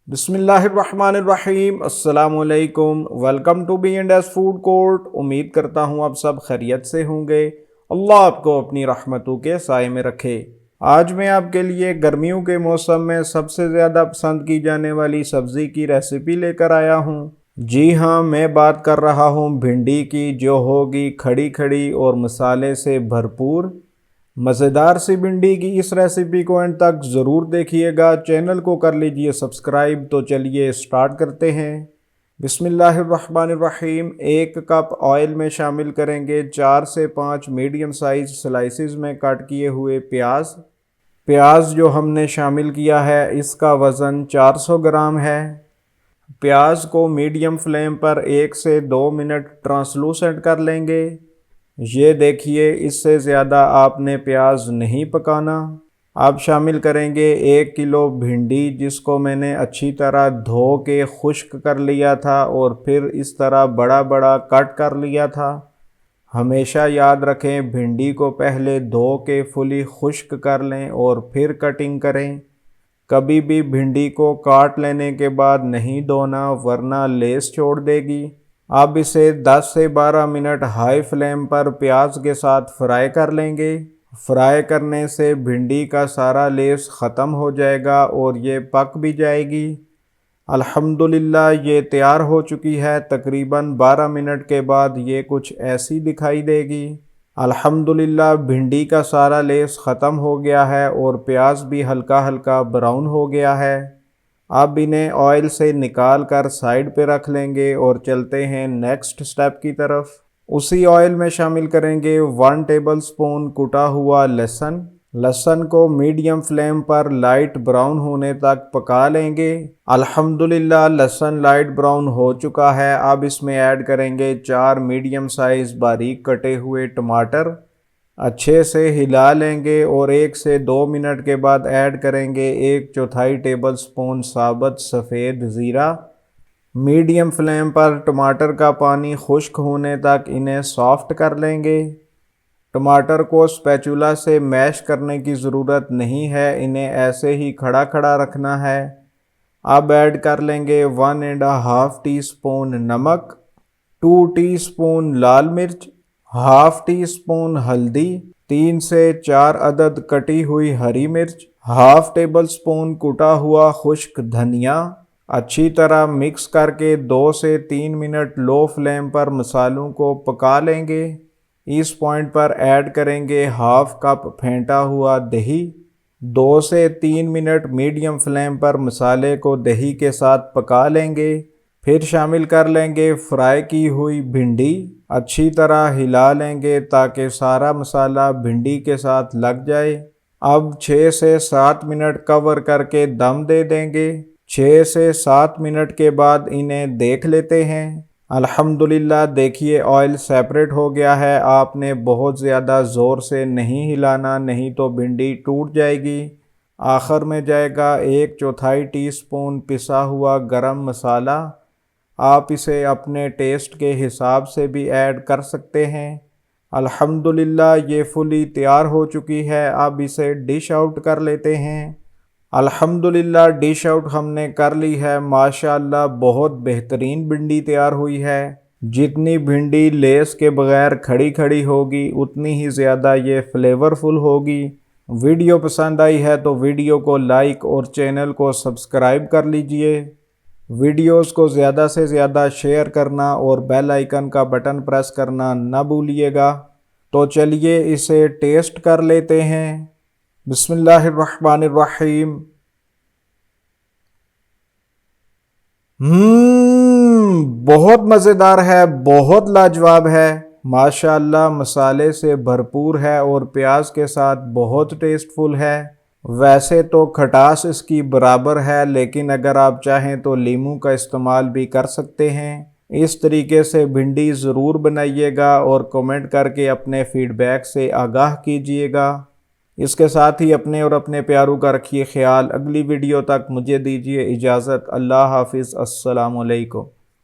बिस्मिल्लाहिर्रहमानिर्रहीम अस्सलामुअलैकुम। Welcome to B&S food court. उम्मीद करता हूँ आप सब खैरियत से होंगे। अल्लाह आपको अपनी रहमतों के साए में रखे। आज मैं आपके लिए गर्मियों के मौसम में सबसे ज़्यादा पसंद की जाने वाली सब्ज़ी की रेसिपी लेकर आया हूँ। जी हाँ, मैं बात कर रहा हूँ भिंडी की, जो होगी खड़ी खड़ी और मसाले से भरपूर। मज़ेदार सी भिंडी की इस रेसिपी को एंड तक ज़रूर देखिएगा। चैनल को कर लीजिए सब्सक्राइब। तो चलिए स्टार्ट करते हैं। बिस्मिल्लाहिर्रहमानिर्रहीम। 1 कप ऑयल में शामिल करेंगे 4 से 5 मीडियम साइज स्लाइसिस में कट किए हुए प्याज। प्याज जो हमने शामिल किया है इसका वज़न 400 ग्राम है। प्याज को मीडियम फ्लेम पर 1 से 2 मिनट ट्रांसलूसेंट कर लेंगे। ये देखिए, इससे ज़्यादा आपने प्याज नहीं पकाना। अब शामिल करेंगे 1 किलो भिंडी, जिसको मैंने अच्छी तरह धो के खुश्क कर लिया था और फिर इस तरह बड़ा बड़ा कट कर लिया था। हमेशा याद रखें, भिंडी को पहले धो के फुली खुश्क कर लें और फिर कटिंग करें। कभी भी भिंडी को काट लेने के बाद नहीं धोना, वरना लेस छोड़ देगी। अब इसे 10 से 12 मिनट हाई फ्लेम पर प्याज के साथ फ्राई कर लेंगे। फ्राई करने से भिंडी का सारा लेस ख़त्म हो जाएगा और ये पक भी जाएगी। अल्हम्दुलिल्लाह ये तैयार हो चुकी है। तकरीबन 12 मिनट के बाद ये कुछ ऐसी दिखाई देगी। अल्हम्दुलिल्लाह भिंडी का सारा लेस ख़त्म हो गया है और प्याज भी हल्का हल्का ब्राउन हो गया है। अब इन्हें ऑयल से निकाल कर साइड पे रख लेंगे और चलते हैं नेक्स्ट स्टेप की तरफ। उसी ऑयल में शामिल करेंगे 1 टेबलस्पून कुटा हुआ लहसुन। लहसुन को मीडियम फ्लेम पर लाइट ब्राउन होने तक पका लेंगे। अल्हम्दुलिल्लाह लहसुन लाइट ब्राउन हो चुका है। अब इसमें ऐड करेंगे 4 मीडियम साइज बारीक कटे हुए टमाटर। अच्छे से हिला लेंगे और 1 से 2 मिनट के बाद ऐड करेंगे 1/4 टेबलस्पून साबुत सफ़ेद ज़ीरा। मीडियम फ्लेम पर टमाटर का पानी खुश्क होने तक इन्हें सॉफ्ट कर लेंगे। टमाटर को स्पैचुला से मैश करने की ज़रूरत नहीं है, इन्हें ऐसे ही खड़ा खड़ा रखना है। अब ऐड कर लेंगे 1.5 टीस्पून नमक, 2 टीस्पून लाल मिर्च, हाफ टी स्पून हल्दी, 3 से 4 अदद कटी हुई हरी मिर्च, हाफ टेबल स्पून कुटा हुआ खुश्क धनिया। अच्छी तरह मिक्स करके 2 से 3 मिनट लो फ्लेम पर मसालों को पका लेंगे। इस पॉइंट पर ऐड करेंगे हाफ कप फेंटा हुआ दही। 2 से 3 मिनट मीडियम फ्लेम पर मसाले को दही के साथ पका लेंगे। फिर शामिल कर लेंगे फ्राई की हुई भिंडी। अच्छी तरह हिला लेंगे ताकि सारा मसाला भिंडी के साथ लग जाए। अब 6 से 7 मिनट कवर करके दम दे देंगे। 6 से 7 मिनट के बाद इन्हें देख लेते हैं। अल्हम्दुलिल्लाह देखिए, ऑयल सेपरेट हो गया है। आपने बहुत ज़्यादा ज़ोर से नहीं हिलाना, नहीं तो भिंडी टूट जाएगी। आखिर में जाएगा 1/4 टीस्पून पिसा हुआ गरम मसाला। आप इसे अपने टेस्ट के हिसाब से भी ऐड कर सकते हैं। अल्हम्दुलिल्लाह ये फुली तैयार हो चुकी है। अब इसे डिश आउट कर लेते हैं। अल्हम्दुलिल्लाह डिश आउट हमने कर ली है। माशाअल्लाह बहुत बेहतरीन भिंडी तैयार हुई है। जितनी भिंडी लेस के बगैर खड़ी खड़ी होगी, उतनी ही ज़्यादा ये फ्लेवरफुल होगी। वीडियो पसंद आई है तो वीडियो को लाइक और चैनल को सब्सक्राइब कर लीजिए। वीडियोस को ज़्यादा से ज़्यादा शेयर करना और बेल आइकन का बटन प्रेस करना ना भूलिएगा। तो चलिए इसे टेस्ट कर लेते हैं। बिस्मिल्लाहिर्रहमानिर्रहीम। बहुत मज़ेदार है, बहुत लाजवाब है। माशाअल्लाह मसाले से भरपूर है और प्याज के साथ बहुत टेस्टफुल है। वैसे तो खटास इसकी बराबर है, लेकिन अगर आप चाहें तो नींबू का इस्तेमाल भी कर सकते हैं। इस तरीके से भिंडी ज़रूर बनाइएगा और कमेंट करके अपने फीडबैक से आगाह कीजिएगा। इसके साथ ही अपने और अपने प्यारों का रखिए ख्याल। अगली वीडियो तक मुझे दीजिए इजाज़त। अल्लाह हाफिज़। अस्सलामु अलैकुम।